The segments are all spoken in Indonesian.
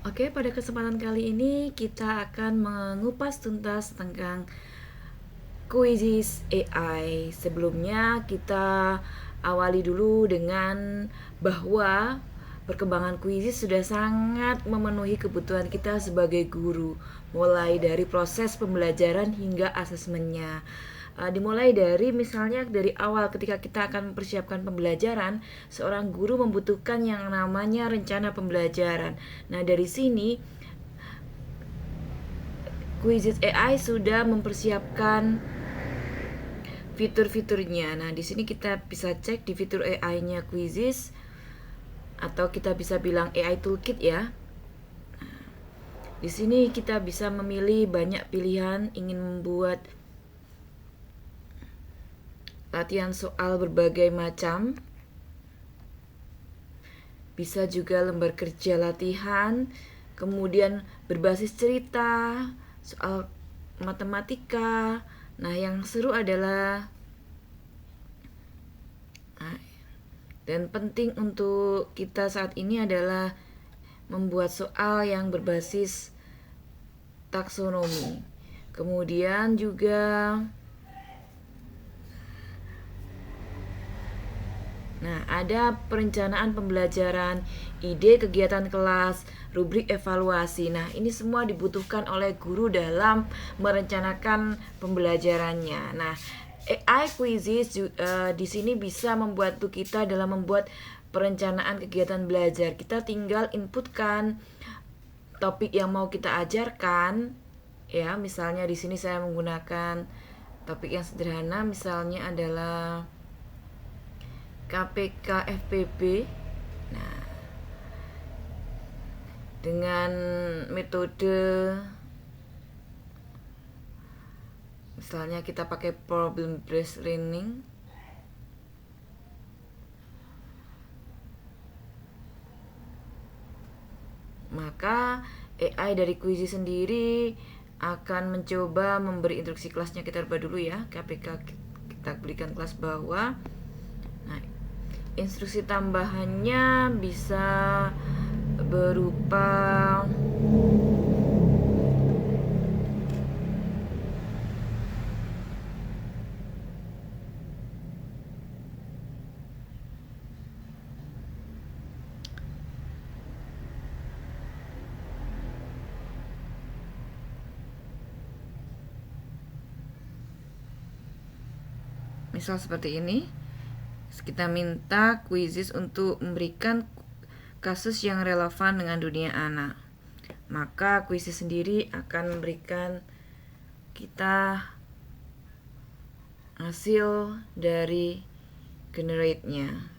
Oke, pada kesempatan kali ini kita akan mengupas tuntas tentang Quizzes AI. Sebelumnya kita awali dulu dengan bahwa perkembangan Quizzes sudah sangat memenuhi kebutuhan kita sebagai guru, mulai dari proses pembelajaran hingga asesmennya. Dimulai dari misalnya dari awal ketika kita akan mempersiapkan pembelajaran, seorang guru membutuhkan yang namanya rencana pembelajaran. Nah, dari sini Quizzes AI sudah mempersiapkan fitur-fiturnya. Nah, di sini kita bisa cek di fitur AI-nya Quizzes, atau kita bisa bilang AI Toolkit ya. Di sini kita bisa memilih banyak pilihan ingin membuat latihan soal berbagai macam. Bisa juga lembar kerja latihan, kemudian berbasis cerita, soal matematika. Nah, yang seru adalah dan penting untuk kita saat ini adalah membuat soal yang berbasis taksonomi. Kemudian juga ada perencanaan pembelajaran, ide kegiatan kelas, rubrik evaluasi. Nah, ini semua dibutuhkan oleh guru dalam merencanakan pembelajarannya. Nah, AI Quizzes di sini bisa membantu kita dalam membuat perencanaan kegiatan belajar. Kita tinggal inputkan topik yang mau kita ajarkan. Ya, misalnya di sini saya menggunakan topik yang sederhana, misalnya adalah KPK FPB. Nah, dengan metode misalnya kita pakai problem based learning. Maka AI dari Quizzes sendiri akan mencoba memberi instruksi kelasnya. Kita ubah dulu ya, KPK kita berikan kelas bawah. Nah, instruksi tambahannya bisa berupa misal seperti ini. Kita minta Quizzes untuk memberikan kasus yang relevan dengan dunia anak. Maka Quizzes sendiri akan memberikan kita hasil dari generate-nya.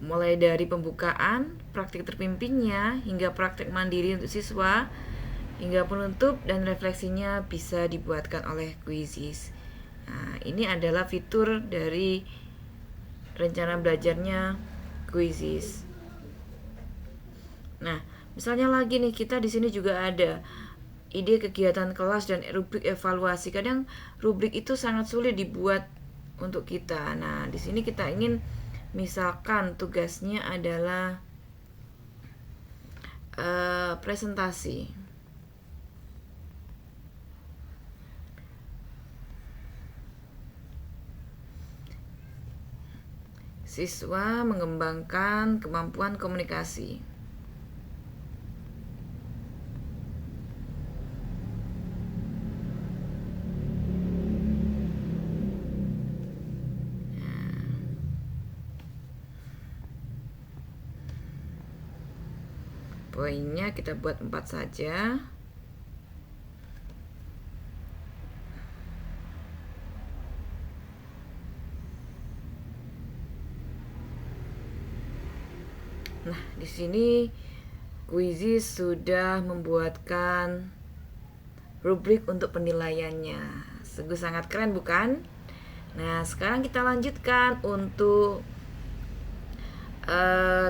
Mulai dari pembukaan, praktik terpimpinnya, hingga praktik mandiri untuk siswa, hingga penutup dan refleksinya bisa dibuatkan oleh Quizzes. Nah, ini adalah fitur dari rencana belajarnya Quizzes. Nah, misalnya lagi nih, kita di sini juga ada ide kegiatan kelas dan rubrik evaluasi. Kadang rubrik itu sangat sulit dibuat untuk kita. Nah, di sini kita ingin misalkan tugasnya adalah presentasi. Siswa mengembangkan kemampuan komunikasi. Poinnya kita buat 4 saja. Nah, di sini Quizzes sudah membuatkan rubrik untuk penilaiannya. Sungguh sangat keren, bukan? Nah, sekarang kita lanjutkan untuk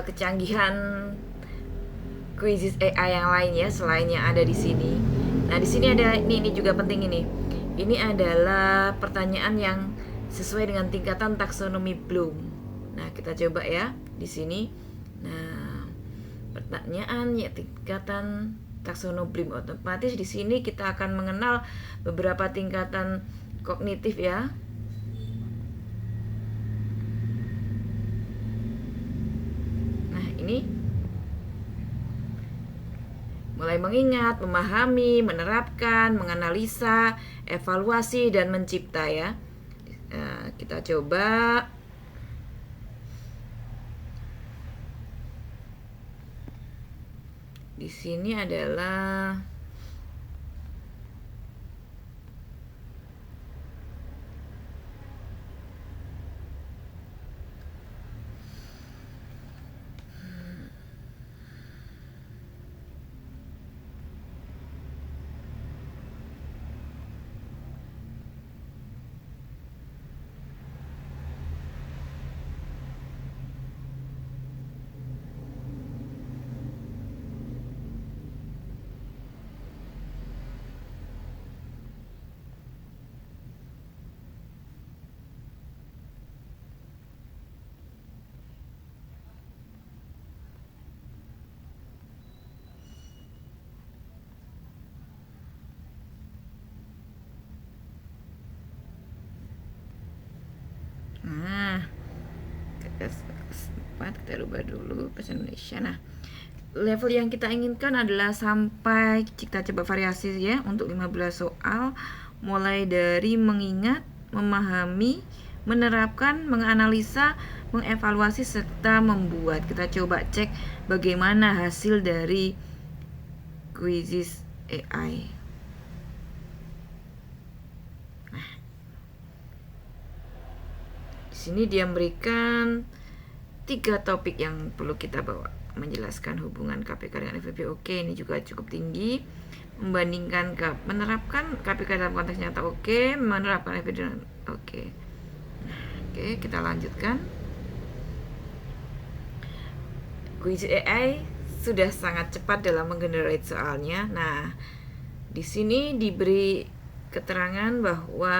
kecanggihan Quizzes AI yang lain ya, selain yang ada di sini. Nah, di sini ada ini juga penting ini. Ini adalah pertanyaan yang sesuai dengan tingkatan taksonomi Bloom. Nah, kita coba ya di sini. Nah, pertanyaan ya tingkatan taksonomi Bloom, otomatis di sini kita akan mengenal beberapa tingkatan kognitif ya. Nah, ini mulai mengingat, memahami, menerapkan, menganalisa, evaluasi, dan mencipta ya. Nah, kita coba. Di sini adalah kita rubah dulu bahasa Indonesia. Nah, level yang kita inginkan adalah sampai kita coba variasi ya untuk 15 soal, mulai dari mengingat, memahami, menerapkan, menganalisa, mengevaluasi, serta membuat. Kita coba cek bagaimana hasil dari Quizzes AI. Nah, di sini dia memberikan 3 topik yang perlu kita bawa. Menjelaskan hubungan KPK dengan FPP. Oke, ini juga cukup tinggi. Membandingkan menerapkan KPK dalam konteks nyata. Oke, menerapkan FPP dengan oke. Oke, kita lanjutkan. Quizzes AI sudah sangat cepat dalam menggenerate soalnya. Nah, di sini diberi keterangan bahwa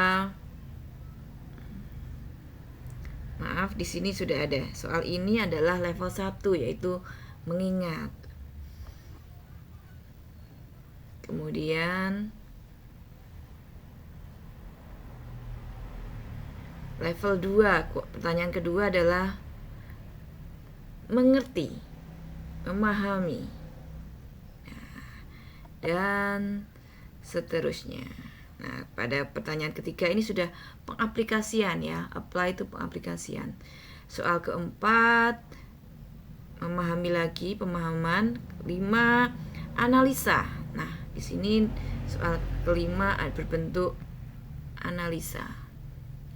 di sini sudah ada. Soal ini adalah level 1, yaitu mengingat. Kemudian level 2, pertanyaan kedua adalah mengerti, memahami, dan seterusnya. Nah, pada pertanyaan ketiga ini sudah pengaplikasian ya, apply itu pengaplikasian. Soal keempat, memahami lagi, pemahaman. 5, analisa. Nah, di sini soal kelima berbentuk analisa.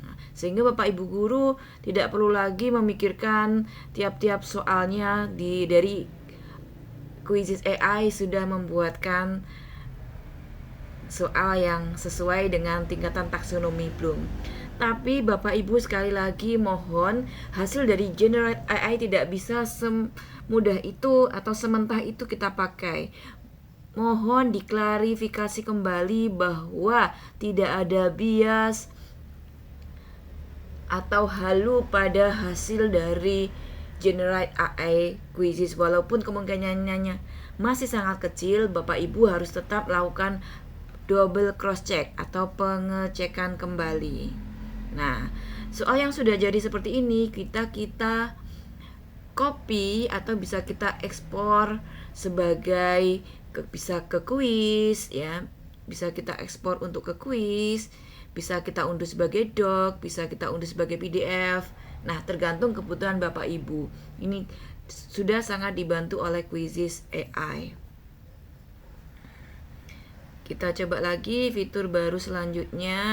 Nah, sehingga Bapak Ibu guru tidak perlu lagi memikirkan tiap-tiap soalnya dari Quizzes AI sudah membuatkan soal yang sesuai dengan tingkatan taksonomi Bloom. Tapi Bapak Ibu sekali lagi mohon, hasil dari Generate AI tidak bisa semudah itu atau sementah itu kita pakai. Mohon diklarifikasi kembali bahwa tidak ada bias atau halu pada hasil dari Generate AI Quizzes. Walaupun kemungkinannya masih sangat kecil, Bapak Ibu harus tetap lakukan double cross check atau pengecekan kembali. Nah, soal yang sudah jadi seperti ini kita copy atau bisa kita ekspor sebagai bisa ke kuis ya, bisa kita ekspor untuk ke kuis, bisa kita unduh sebagai doc, bisa kita unduh sebagai PDF. Nah, tergantung kebutuhan Bapak Ibu. Ini sudah sangat dibantu oleh Quizzes AI. Kita coba lagi fitur baru selanjutnya.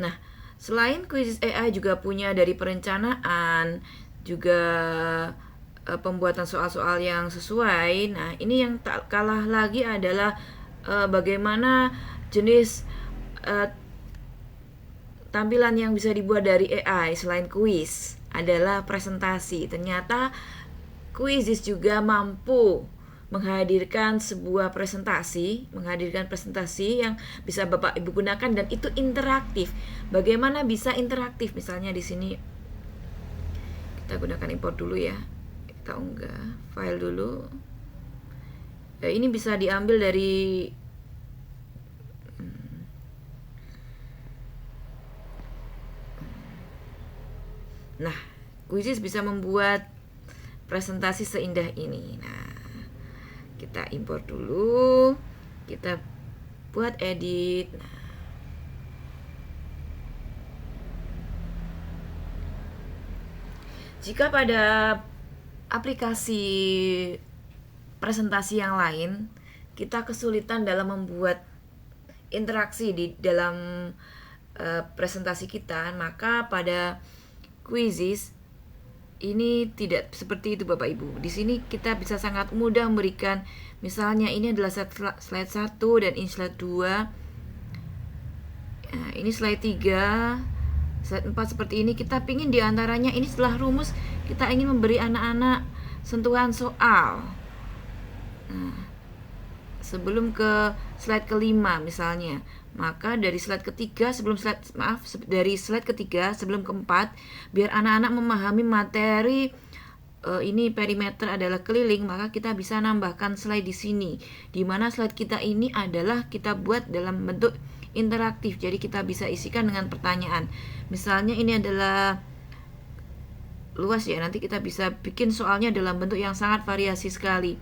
Nah, selain Quizzes AI juga punya dari perencanaan, juga pembuatan soal-soal yang sesuai. Nah, ini yang tak kalah lagi adalah bagaimana jenis tampilan yang bisa dibuat dari AI selain kuis adalah presentasi. Ternyata Quizzes juga mampu menghadirkan presentasi yang bisa Bapak Ibu gunakan, dan itu interaktif. Bagaimana bisa interaktif? Misalnya di sini kita gunakan import dulu ya. Kita unggah file dulu. Ya, ini bisa diambil dari Nah, Quizzes bisa membuat presentasi seindah ini. Nah, kita import dulu, kita buat edit. Jika pada aplikasi presentasi yang lain kita kesulitan dalam membuat interaksi di dalam presentasi kita, maka pada Quizzes ini tidak seperti itu Bapak Ibu. Di sini kita bisa sangat mudah memberikan, misalnya ini adalah slide 1 dan ini slide 2. Nah, ini slide 3, slide 4 seperti ini. Kita pingin diantaranya ini setelah rumus kita ingin memberi anak-anak sentuhan soal. Nah, sebelum ke slide kelima misalnya, maka dari slide ketiga dari slide ketiga sebelum keempat, biar anak-anak memahami materi ini perimeter adalah keliling, maka kita bisa nambahkan slide di sini, di mana slide kita ini adalah kita buat dalam bentuk interaktif. Jadi kita bisa isikan dengan pertanyaan. Misalnya ini adalah luas ya, nanti kita bisa bikin soalnya dalam bentuk yang sangat variasi sekali.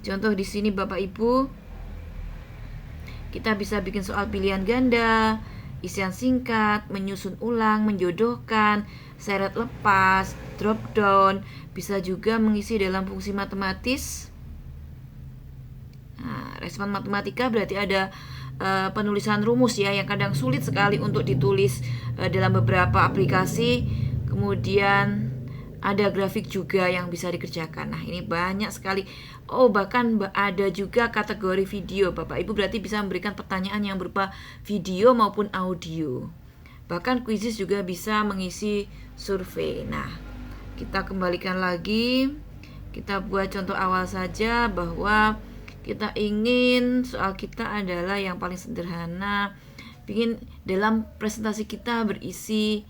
Contoh di sini Bapak Ibu, kita bisa bikin soal pilihan ganda, isian singkat, menyusun ulang, menjodohkan, seret lepas, drop down, bisa juga mengisi dalam fungsi matematis. Nah, respon matematika berarti ada penulisan rumus ya, yang kadang sulit sekali untuk ditulis dalam beberapa aplikasi. Kemudian ada grafik juga yang bisa dikerjakan. Nah, ini banyak sekali. Oh, bahkan ada juga kategori video. Bapak Ibu berarti bisa memberikan pertanyaan yang berupa video maupun audio. Bahkan Quizzes juga bisa mengisi survei. Nah, kita kembalikan lagi. Kita buat contoh awal saja bahwa kita ingin soal kita adalah yang paling sederhana. Ingin dalam presentasi kita berisi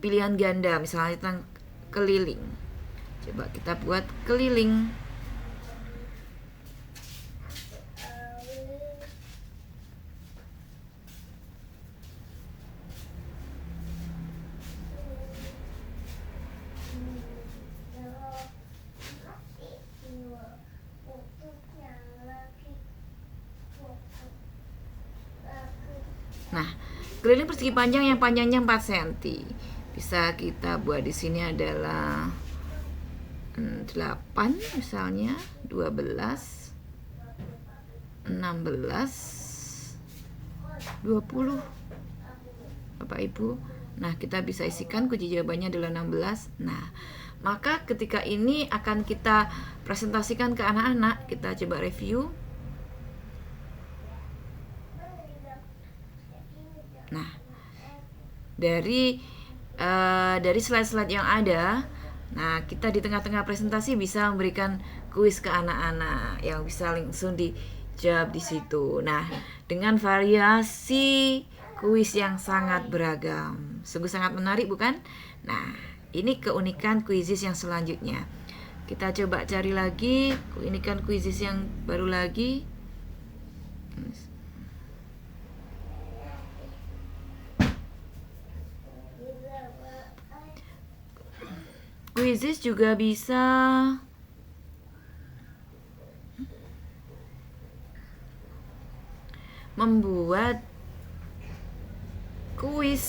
pilihan ganda, misalnya tentang keliling. Coba kita buat keliling. Nah, keliling persegi panjang yang panjangnya 4 cm. Bisa kita buat di sini adalah 8 misalnya, 12, 16, 20 Bapak Ibu. Nah, kita bisa isikan kunci jawabannya adalah 16. Nah, maka ketika ini akan kita presentasikan ke anak-anak. Kita coba review. Nah, dari slide-slide yang ada, nah kita di tengah-tengah presentasi bisa memberikan kuis ke anak-anak yang bisa langsung dijawab di situ. Nah, dengan variasi kuis yang sangat beragam, sungguh sangat menarik bukan? Nah, ini keunikan Quizzes yang selanjutnya. Kita coba cari lagi keunikan Quizzes yang baru lagi. Quizzes juga bisa membuat kuis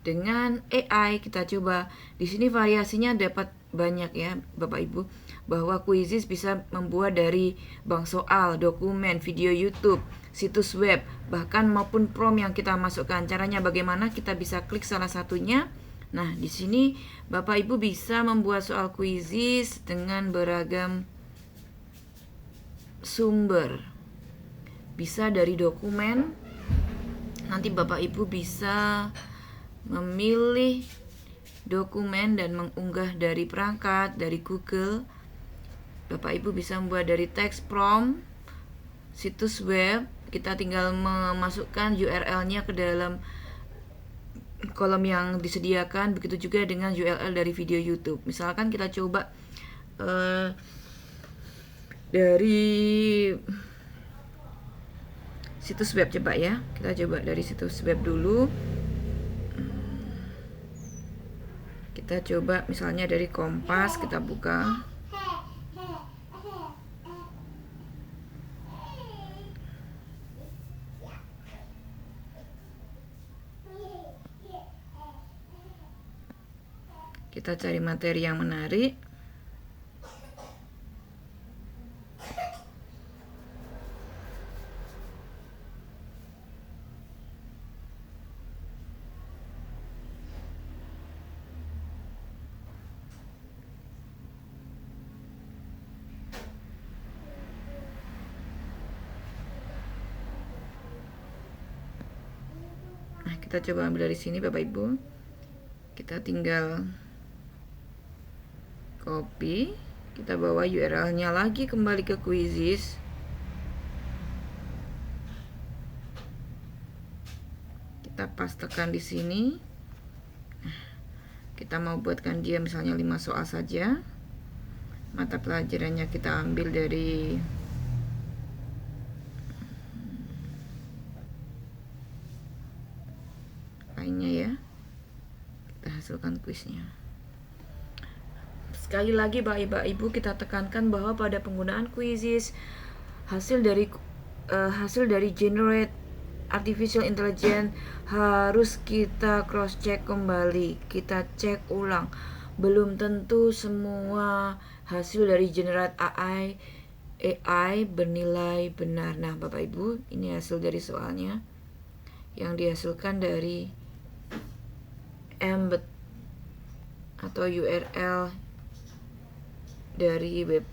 dengan AI. Kita coba di sini variasinya dapat banyak ya Bapak Ibu, bahwa Quizzes bisa membuat dari bank soal, dokumen, video YouTube, situs web, bahkan maupun prompt yang kita masukkan. Caranya bagaimana? Kita bisa klik salah satunya. Nah, di sini Bapak Ibu bisa membuat soal Quizzes dengan beragam sumber. Bisa dari dokumen. Nanti Bapak Ibu bisa memilih dokumen dan mengunggah dari perangkat, dari Google. Bapak Ibu bisa membuat dari text prompt, situs web. Kita tinggal memasukkan URL-nya ke dalam kolom yang disediakan. Begitu juga dengan URL dari video YouTube. Misalkan kita coba dari situs web, coba ya. Kita coba dari situs web dulu. Kita coba misalnya dari Kompas, kita buka. Kita cari materi yang menarik. Nah, kita coba ambil dari sini Bapak Ibu. Kita tinggal copy, kita bawa URL-nya lagi kembali ke Quizizz. Kita pastekan di sini. Kita mau buatkan dia misalnya 5 soal saja. Mata pelajarannya kita ambil dari lainnya ya. Kita hasilkan kuisnya. Sekali lagi Bapak Ibu, kita tekankan bahwa pada penggunaan Quizizz hasil dari generate artificial intelligence harus kita cross check kembali, kita cek ulang. Belum tentu semua hasil dari generate AI bernilai benar. Nah Bapak Ibu, ini hasil dari soalnya yang dihasilkan dari embed atau URL dari web.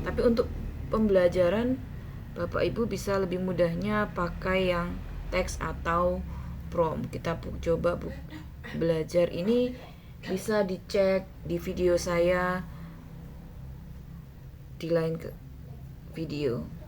Tapi untuk pembelajaran Bapak Ibu bisa lebih mudahnya pakai yang teks atau prompt. Kita coba belajar ini, bisa dicek di video saya di lain video.